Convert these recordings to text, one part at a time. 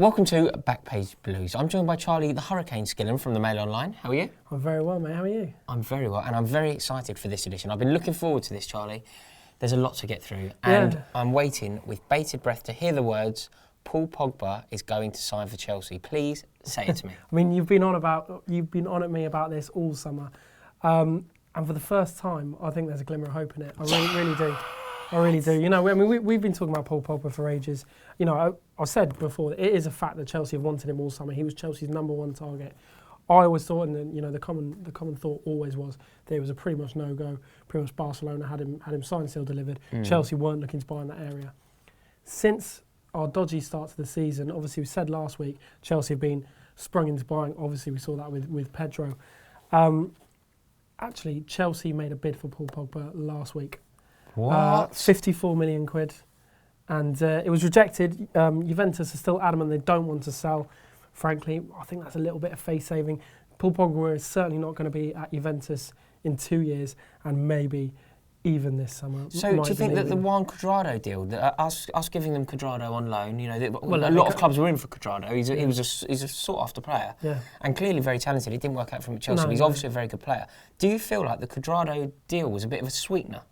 Welcome to Backpage Blues. I'm joined by Charlie the Hurricane Skillen from the Mail Online. How are you? I'm very well, mate. How are you? I'm very well, and I'm very excited for this edition. I've been looking forward to this, Charlie. There's a lot to get through, and I'm waiting with bated breath to hear the words, Paul Pogba is going to sign for Chelsea. Please say it to me. I mean, you've been on at me about this all summer, and for the first time, I think there's a glimmer of hope in it. I really do. I really do. You know, I mean, we've been talking about Paul Pogba for ages. You know, I said before, it is a fact that Chelsea have wanted him all summer. He was Chelsea's #1 target. I always thought, and you know, the common thought always was that it was a pretty much no-go. Pretty much Barcelona had him signed, sealed, delivered. Chelsea weren't looking to buy in that area. Since our dodgy start to the season, obviously we said last week, Chelsea have been sprung into buying. Obviously we saw that with Pedro. Actually, Chelsea made a bid for Paul Pogba last week. What? 54 million quid. And it was rejected. Juventus are still adamant they don't want to sell. Frankly, I think that's a little bit of face saving. Paul Pogba is certainly not going to be at Juventus in 2 years, and maybe even this summer. So do you think that the Juan Cuadrado deal, us giving them Cuadrado on loan, you know, a lot of clubs were in for Cuadrado. He's a sought after player, and clearly very talented. He didn't work out for him at Chelsea, but he's obviously a very good player. Do you feel like the Cuadrado deal was a bit of a sweetener?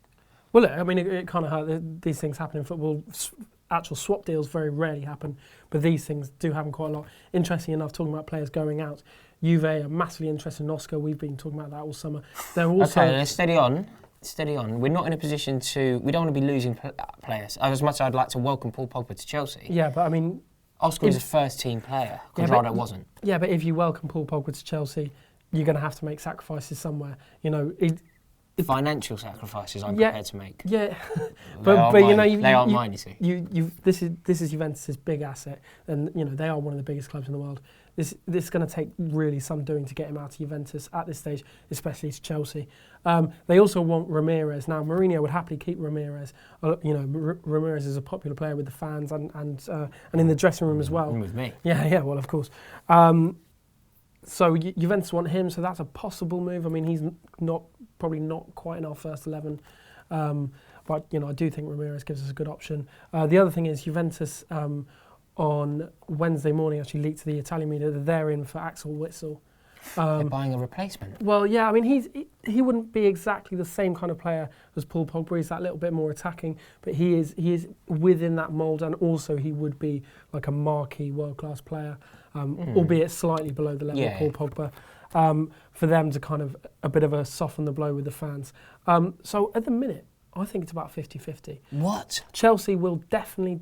Well, look, I mean, it kind of these things happen in football. Actual swap deals very rarely happen, but these things do happen quite a lot. Interesting enough, talking about players going out, Juve are massively interested in Oscar. We've been talking about that all summer. They're also okay. Steady on. We're not in a position to. We don't want to be losing players. As much as I'd like to welcome Paul Pogba to Chelsea. Yeah, but I mean, Oscar was a first-team player. Cuadrado wasn't. Yeah, but if you welcome Paul Pogba to Chelsea, you're going to have to make sacrifices somewhere. You know. Financial sacrifices I'm prepared to make. Yeah, but you know, they aren't mine. You see, this is Juventus' big asset, and you know they are one of the biggest clubs in the world. This is going to take really some doing to get him out of Juventus at this stage, especially to Chelsea. They also want Ramirez. Now Mourinho would happily keep Ramirez. You know, Ramirez is a popular player with the fans and in the dressing room as well. And with me. Yeah. Well, of course. So Juventus want him, so that's a possible move. I mean, he's probably not quite in our first 11, but you know, I do think Ramirez gives us a good option. The other thing is Juventus on Wednesday morning actually leaked to the Italian media that they're in for Axel Witsel. They're buying a replacement. Well, yeah, I mean, he wouldn't be exactly the same kind of player as Paul Pogba. He's that little bit more attacking, but he is within that mould, and also he would be like a marquee world-class player, albeit slightly below the level of Paul Pogba, for them to kind of a bit of a soften the blow with the fans. So at the minute, I think it's about 50-50. What? Chelsea will definitely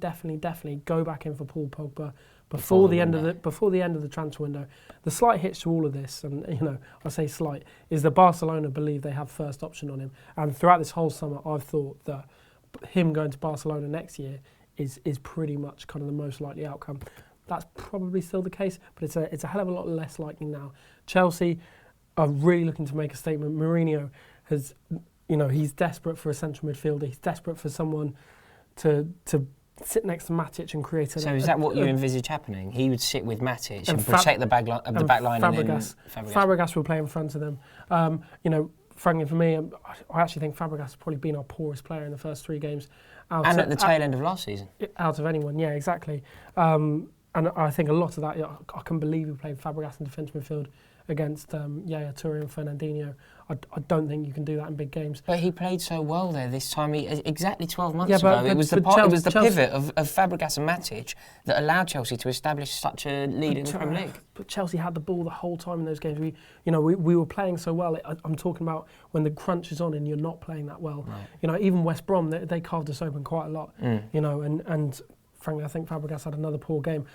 go back in for Paul Pogba before the end of the transfer window. The slight hitch to all of this, and you know, I say slight, is that Barcelona believe they have first option on him. And throughout this whole summer, I've thought that him going to Barcelona next year is pretty much kind of the most likely outcome. That's probably still the case, but it's a hell of a lot less likely now. Chelsea are really looking to make a statement. Mourinho has, you know, he's desperate for a central midfielder. He's desperate for someone to sit next to Matic and create a... So is that what you envisage happening? He would sit with Matic and protect the back line and then Fabregas will play in front of them. You know, frankly for me, I actually think Fabregas has probably been our poorest player in the first 3 games. And at the tail end of last season. Out of anyone, yeah, exactly. And I think a lot of that, I can believe we played Fabregas in defensive midfield against Yaya Toure and Fernandinho. I don't think you can do that in big games. But he played so well there this time. Exactly 12 months ago. It was the pivot of Fabregas and Matic that allowed Chelsea to establish such a lead in the Premier League. But Chelsea had the ball the whole time in those games. We were playing so well. I'm talking about when the crunch is on and you're not playing that well. Right. You know, even West Brom, they carved us open quite a lot. You know, and frankly, I think Fabregas had another poor game.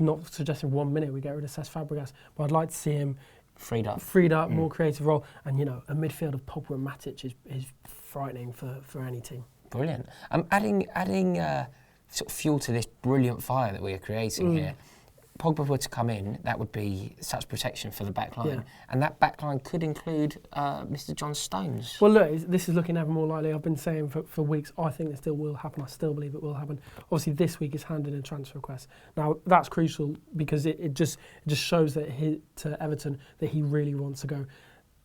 Not suggesting 1 minute we get rid of Cesc Fabregas, but I'd like to see him freed up, more creative role. And you know, a midfield of Pogba and Matic is frightening for any team. Brilliant. Adding sort of fuel to this brilliant fire that we are creating here. Pogba were to come in, that would be such protection for the back line. And that back line could include Mr. John Stones. Well, look, this is looking ever more likely. I've been saying for weeks, I think this still will happen. I still believe it will happen. Obviously, this week is handed in transfer requests. Now, that's crucial because it just shows that to Everton that he really wants to go.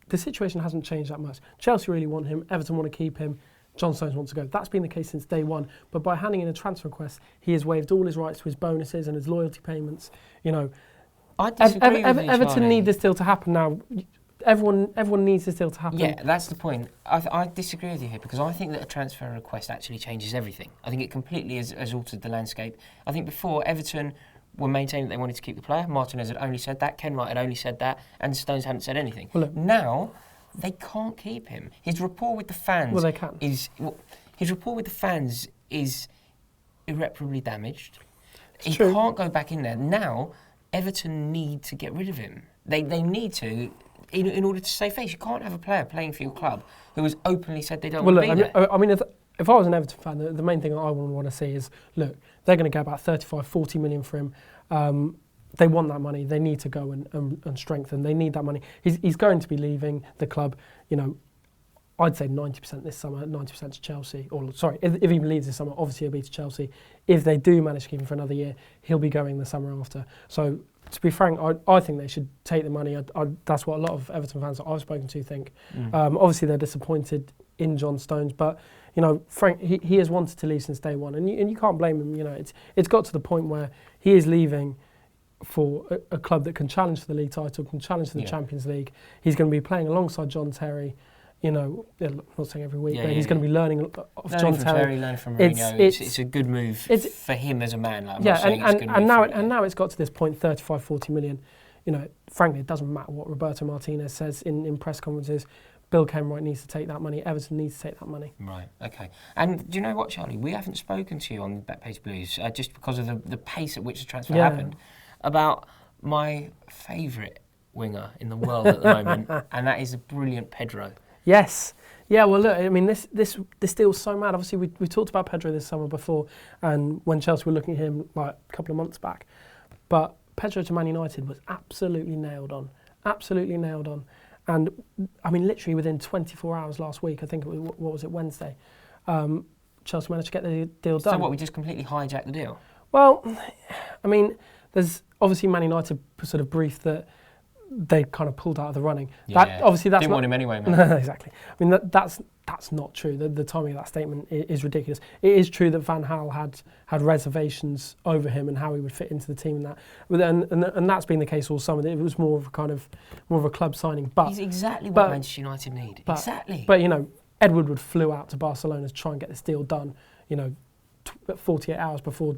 The situation hasn't changed that much. Chelsea really want him. Everton want to keep him. John Stones wants to go. That's been the case since day one. But by handing in a transfer request, he has waived all his rights to his bonuses and his loyalty payments. You know, I disagree with you, Everton need this deal to happen now. Everyone needs this deal to happen. Yeah, that's the point. I disagree with you here because I think that a transfer request actually changes everything. I think it completely has altered the landscape. I think before, Everton were maintaining that they wanted to keep the player. Martinez had only said that, Ken Wright had only said that, and Stones hadn't said anything. Well, look, now, they can't keep him. His rapport with the fans they can. His rapport with the fans is irreparably damaged. He true. Can't go back in there. Now, Everton need to get rid of him. They need to. In order to save face, you can't have a player playing for your club who has openly said they don't want to be there. I mean, if I was an Everton fan, the main thing I would want to see is, look, they're going to get about 35, 40 million for him. They want that money. They need to go and strengthen. They need that money. He's going to be leaving the club, you know, I'd say 90% this summer, 90% to Chelsea. Or sorry, if he leaves this summer, obviously he'll be to Chelsea. If they do manage to keep him for another year, he'll be going the summer after. So, to be frank, I think they should take the money. That's what a lot of Everton fans that I've spoken to think. Obviously, they're disappointed in John Stones, but you know, Frank, he has wanted to leave since day one, and you can't blame him. You know, it's got to the point where he is leaving for a club that can challenge for the league title, can challenge for the Champions League. He's going to be playing alongside John Terry. You know, I'm not saying every week, but he's going to be learning off John Terry. Learning from Mourinho. It's a good move for him as a man. Like, and now it's got to this point, 35, 40 million. You know, frankly, it doesn't matter what Roberto Martinez says in press conferences. Bill Kenwright needs to take that money. Everton needs to take that money. Right, okay. And do you know what, Charlie? We haven't spoken to you on Backpage Blues just because of the pace at which the transfer happened, about my favourite winger in the world at the moment, and that is the brilliant Pedro. Yes. Yeah, well, look, I mean, this deal's so mad. Obviously, we talked about Pedro this summer before, and when Chelsea were looking at him like a couple of months back. But Pedro to Man United was absolutely nailed on. Absolutely nailed on. And, I mean, literally within 24 hours last week, I think it was, what was it, Wednesday, Chelsea managed to get the deal done. So what, we just completely hijacked the deal? Well, I mean, there's obviously Man United sort of briefed that they kind of pulled out of the running. Yeah, obviously that's didn't want him anyway, man. No, exactly. I mean, that's not true. The timing of that statement is ridiculous. It is true that Van Gaal had reservations over him and how he would fit into the team and that. And that's been the case all summer. It was more of a club signing. But he's exactly what Manchester United need. Exactly. But you know, Ed Woodward flew out to Barcelona to try and get this deal done. You know, 48 hours before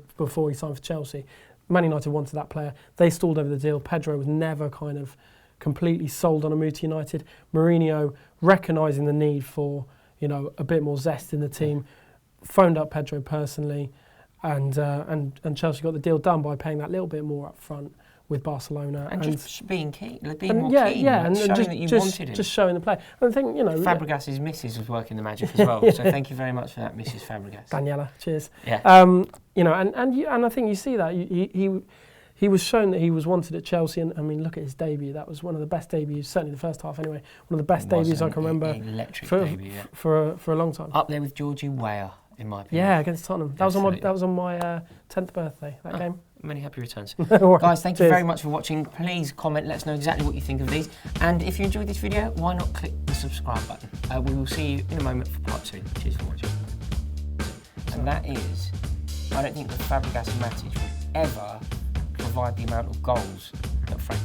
he signed for Chelsea. Man United wanted that player. They stalled over the deal. Pedro was never kind of completely sold on a move to United. Mourinho, recognising the need for, you know, a bit more zest in the team, phoned up Pedro personally, and Chelsea got the deal done by paying that little bit more up front with Barcelona. And just being keen, being more keen. Yeah, and showing that you wanted him. Just showing the play. And I think, you know... Fabregas's missus was working the magic as well, so thank you very much for that, Mrs. Fabregas. Daniela, cheers. Yeah. You know, and I think you see that. He was shown that he was wanted at Chelsea, and I mean, look at his debut. That was one of the best debuts, certainly the first half anyway. One of the best debuts I can remember debut, for a long time. Up there with Georgie Weah, in my opinion. Yeah, against Tottenham. That was on my 10th birthday. That game. Many happy returns. Right. Guys, thank you very much for watching. Please comment, let us know exactly what you think of these. And if you enjoyed this video, why not click the subscribe button? We will see you in a moment for part 2. Cheers for watching. And that is, I don't think that Fabregas and Matic will ever provide the amount of goals that Frank